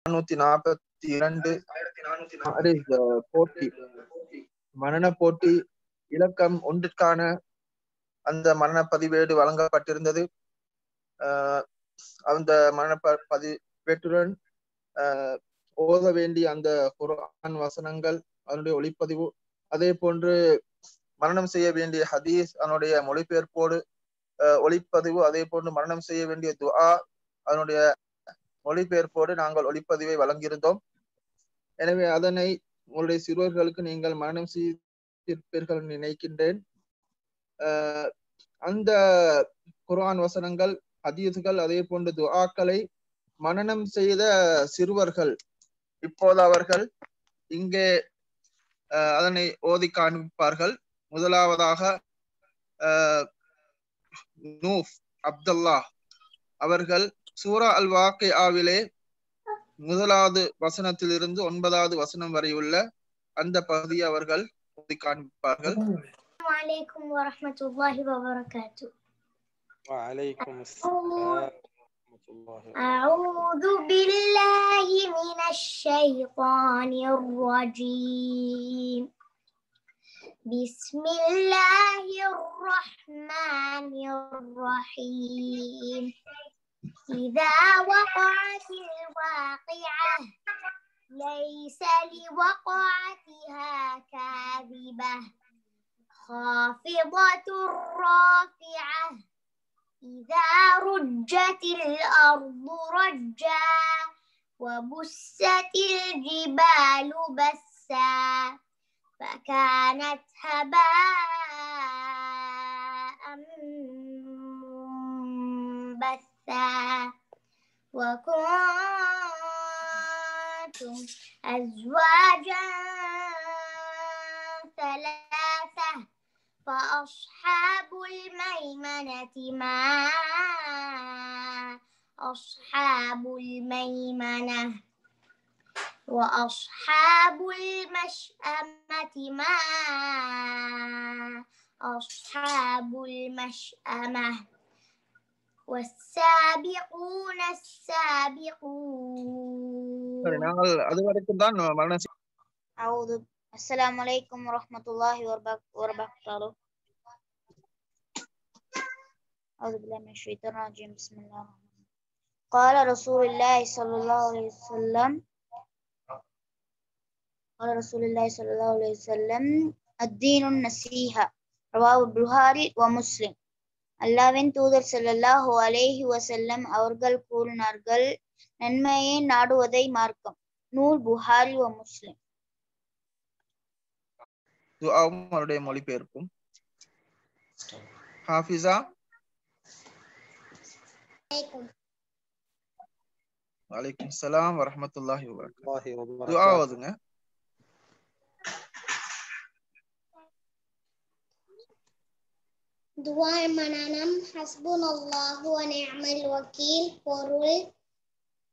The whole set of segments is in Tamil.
442 போட்டி, மரண போட்டி இலக்கம் 1ற்கான அந்த மரண பதிவேடு வழங்கப்பட்டிருந்தது. அந்த மரண பதிவேட்டுடன் ஓத வேண்டிய அந்த குர்ஆன் வசனங்கள், அதனுடைய ஒளிப்பதிவு, அதே போன்று மரணம் செய்ய வேண்டிய ஹதீஸ் அதனுடைய மொழிபெயர்ப்போடு ஒளிப்பதிவு, அதே போன்று மரணம் செய்ய வேண்டிய துஆ அதனுடைய மொழிபெயர்ப்போடு நாங்கள் ஒளிப்பதிவை வழங்கியிருந்தோம். எனவே அதனை உங்களுடைய சிறுவர்களுக்கு நீங்கள் மரணம் செய்திருப்பீர்கள் நினைக்கின்றேன். அந்த குர்ஆன் வசனங்கள், ஹதீஸ்கள், அதே போன்று துஆக்களை மனனம் செய்த சிறுவர்கள் இப்போது அவர்கள் இங்கே அதனை ஓதி காண்பிப்பார்கள். முதலாவதாக நூஃப் அப்துல்லா அவர்கள் சூரா அல் வாக்கிஆவிலே முதலாவது வசனத்திலிருந்து 9வது வசனம் வரை உள்ள அந்த பகுதியை அவர்கள் ஓதி காண்பிப்பார்கள். அஸ்ஸலாமு அலைக்கும் வரஹ்மத்துல்லாஹி வபரகாத்துஹு. وعليكم السلام ورحمة الله وبركاته. أعوذ بالله من الشيطان الرجيم. بسم الله الرحمن الرحيم. إذا وقعت الواقعة ليس لوقعتها كاذبة خافضة رافعة إذا رجت الأرض رجا وبست الجبال بسا فكانت هباء منبثا وكنتم أزواجا ثلاثة فأصحاب الميمنة ما أصحاب الميمنة وأصحاب المشأمة ما أصحاب المشأمة والسابقون السابقون. நாங்கள் அது வரைக்கும் தான் மரணம் السلام عليكم ورحمة الله وبركاته. أعوذ بالله من الشيطان الرجيم. بسم الله الرحمن الرحيم. قال رسول الله صلى الله عليه وسلم الدين النصيحة. رواه البخاري ومسلم. அல்லாஹ்வின் தூதர் ஸல்லல்லாஹு அலைஹி வஸல்லம் அவர்கள் கூறினார்கள், நன்மையை நாடுவதை மார்க்கம். நூல் புகாரி வ முஸ்லிம். துஆவும் அவருடைய மொழிபெயர்ப்பும். ஹாஃபிஸா. வலைக்கும் ஸலாம் வரஹ்மத்துல்லாஹி வபரகாத்துஹு. துஆ ஓதுங்க. துஆ மனனம். ஹஸ்புனல்லாஹு வ நிஅமல் வக்கீல். பொருள்,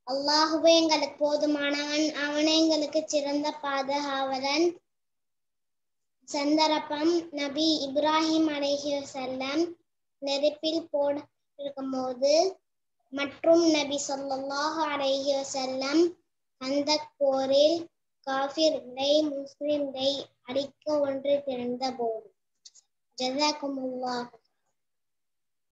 அல்லாஹ்வே எங்களுக்கு போதுமானவன், அவனே எங்களுக்கு சிறந்த பாதுகாவலன். சந்தர்ப்பம், நபி இப்ராஹிம் அலைஹிஸ்ஸலாம் நெருப்பில் போட்டிருக்கும்போது மற்றும் நபி ஸல்லல்லாஹு அலைஹி வஸல்லம் அந்தக் போரில் காஃபிர்களை முஸ்லிம்களை அழிக்க ஒன்று திரண்ட போது. ஜஸாக்குமுல்லாஹ்.